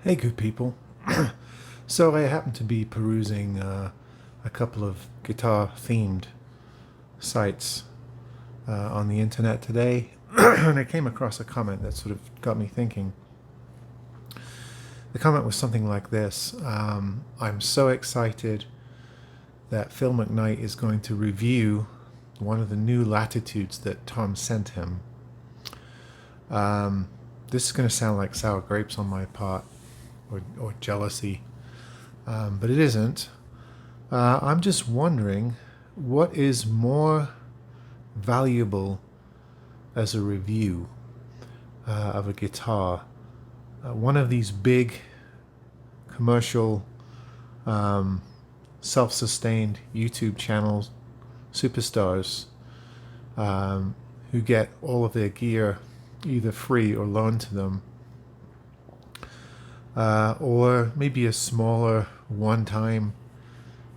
Hey, good people. So I happened to be perusing a couple of guitar-themed sites on the internet today, and I came across a comment that sort of got me thinking. The comment was something like this: I'm so excited that Phil McKnight is going to review one of the new Latitudes that Tom sent him. This is going to sound like sour grapes on my part, or jealousy, but it isn't. I'm just wondering what is more valuable as a review of a guitar. One of these big commercial self-sustained YouTube channels, superstars, who get all of their gear either free or loaned to them, or maybe a smaller one-time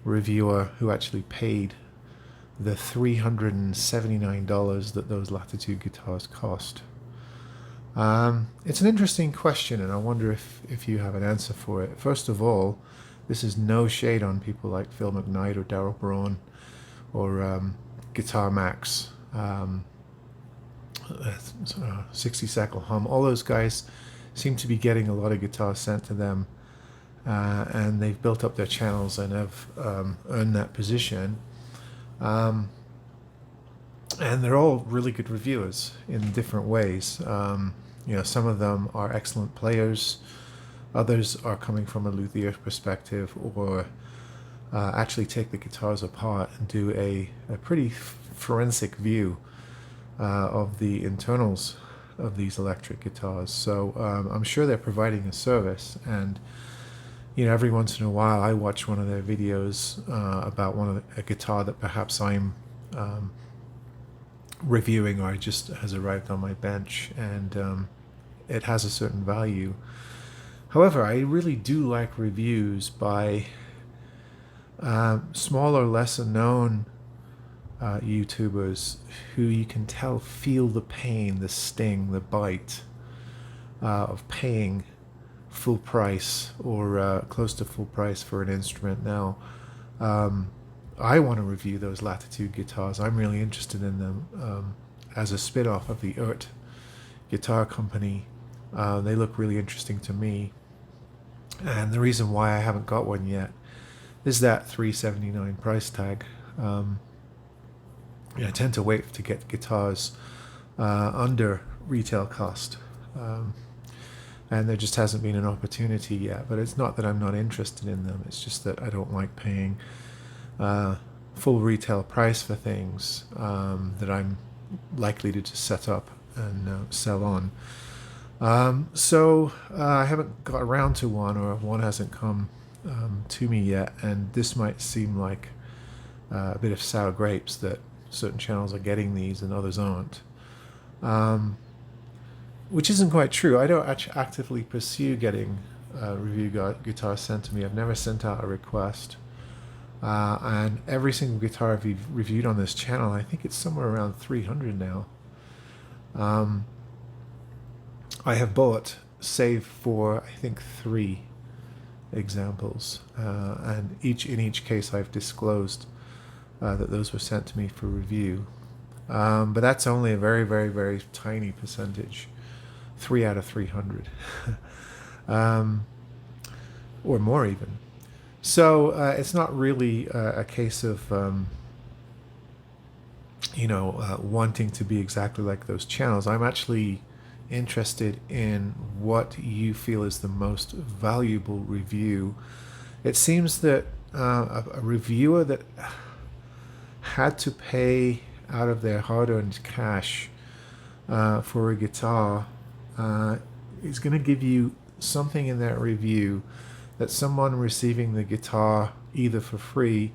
reviewer who actually paid the $379 that those Latitude guitars cost. It's an interesting question, and I wonder if you have an answer for it. First of all, this is no shade on people like Phil McKnight or Daryl Braun or Guitar Max, 60 Cycle Hum. All those guys seem to be getting a lot of guitars sent to them, and they've built up their channels and have earned that position. And they're all really good reviewers in different ways. Some of them are excellent players. Others are coming from a luthier perspective, or actually take the guitars apart and do a pretty forensic view of the internals of these electric guitars. So I'm sure they're providing a service, and every once in a while I watch one of their videos about a guitar that perhaps I'm reviewing, or just has arrived on my bench, and it has a certain value. However, I really do like reviews by smaller, lesser known YouTubers who you can tell feel the pain, the sting, the bite of paying full price or close to full price for an instrument. Now, I want to review those Latitude guitars. I'm really interested in them as a spin-off of the Guitar Company. They look really interesting to me, and the reason why I haven't got one yet is that $379 price tag. I tend to wait to get guitars under retail cost, and there just hasn't been an opportunity yet. But it's not that I'm not interested in them, it's just that I don't like paying full retail price for things that I'm likely to just set up and sell on. So I haven't got around to one, or one hasn't come to me yet, and this might seem like a bit of sour grapes that certain channels are getting these and others aren't, which isn't quite true. I don't actively pursue getting review guitars sent to me. I've never sent out a request, and every single guitar I've reviewed on this channel, I think it's somewhere around 300 now, I have bought, save for I think 3 examples, and in each case I've disclosed that those were sent to me for review, but that's only a very, very, very tiny percentage, 3 out of 300, or more even. So it's not really a case of wanting to be exactly like those channels. I'm actually interested in what you feel is the most valuable review. It seems that a reviewer that had to pay out of their hard-earned cash for a guitar is going to give you something in that review that someone receiving the guitar either for free,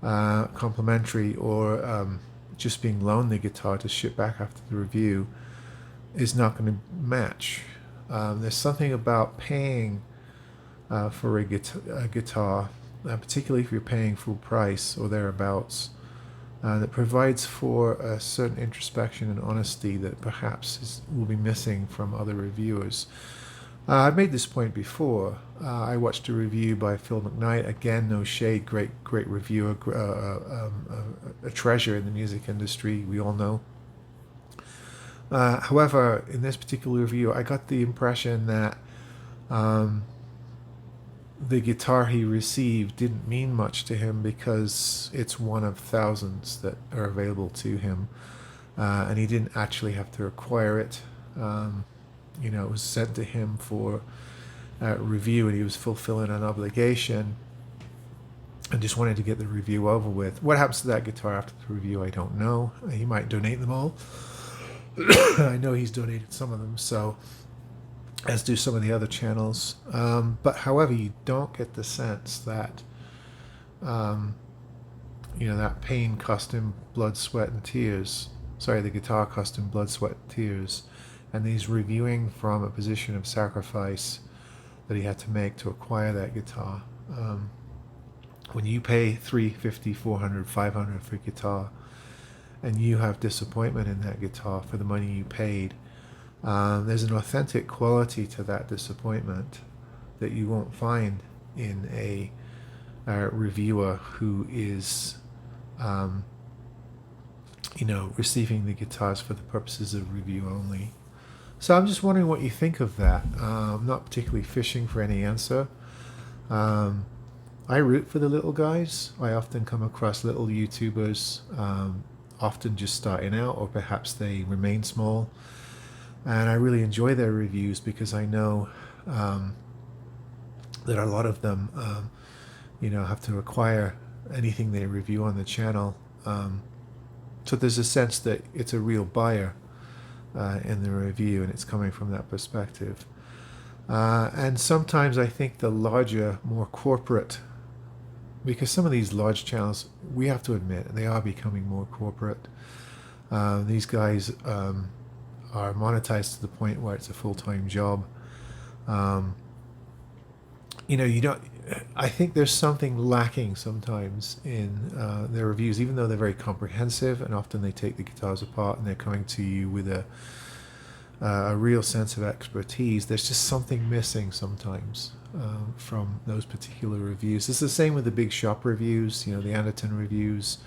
complimentary, or just being loaned the guitar to ship back after the review is not going to match. There's something about paying for a guitar, particularly if you're paying full price or thereabouts, that provides for a certain introspection and honesty that perhaps will be missing from other reviewers. I've made this point before. I watched a review by Phil McKnight. Again, no shade, great reviewer, a treasure in the music industry. We all know. However, in this particular review, I got the impression that the guitar he received didn't mean much to him because it's one of thousands that are available to him, and he didn't actually have to acquire it. It was sent to him for review, and he was fulfilling an obligation and just wanted to get the review over with. What happens to that guitar after the review, I don't know. He might donate them all. I know he's donated some of them, so as do some of the other channels. But however, you don't get the sense that that pain cost him blood, sweat, and tears. Sorry, the guitar cost him blood, sweat, and tears. And he's reviewing from a position of sacrifice that he had to make to acquire that guitar. When you pay $350, $400, $500 for a guitar, and you have disappointment in that guitar for the money you paid, there's an authentic quality to that disappointment that you won't find in a reviewer who is receiving the guitars for the purposes of review only. So I'm just wondering what you think of that. I'm not particularly fishing for any answer. I root for the little guys. I often come across little YouTubers, often just starting out, or perhaps they remain small. And I really enjoy their reviews because I know that a lot of them, have to acquire anything they review on the channel. So there's a sense that it's a real buyer in the review, and it's coming from that perspective. And sometimes I think the larger, more corporate, because some of these large channels, we have to admit, they are becoming more corporate. These guys are monetized to the point where it's a full-time job. I think there's something lacking sometimes in their reviews, even though they're very comprehensive, and often they take the guitars apart and they're coming to you with a real sense of expertise. There's just something missing sometimes from those particular reviews. It's the same with the big shop reviews, the Anderton reviews.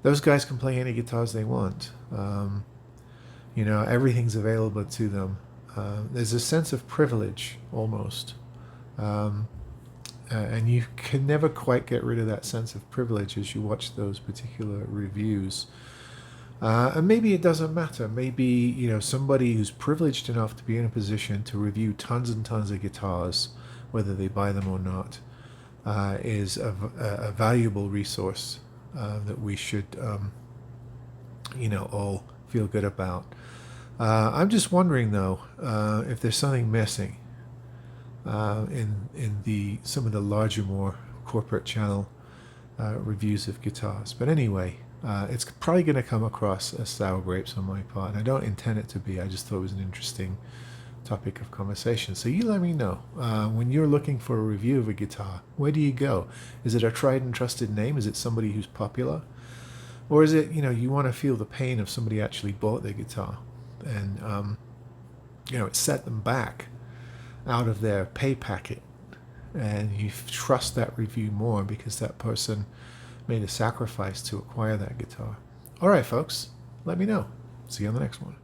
Those guys can play any guitars they want. Everything's available to them. There's a sense of privilege almost. And you can never quite get rid of that sense of privilege as you watch those particular reviews. And maybe it doesn't matter. Maybe, somebody who's privileged enough to be in a position to review tons and tons of guitars, whether they buy them or not, is a valuable resource that we should, all feel good about. I'm just wondering, though, if there's something missing in some of the larger, more corporate channel reviews of guitars. But anyway, it's probably going to come across as sour grapes on my part, and I don't intend it to be. I just thought it was an interesting topic of conversation. So you let me know. When you're looking for a review of a guitar, where do you go? Is it a tried and trusted name? Is it somebody who's popular? Or is it, you want to feel the pain of somebody actually bought their guitar and, it set them back out of their pay packet, and you trust that review more because that person made a sacrifice to acquire that guitar. All right, folks, let me know. See you on the next one.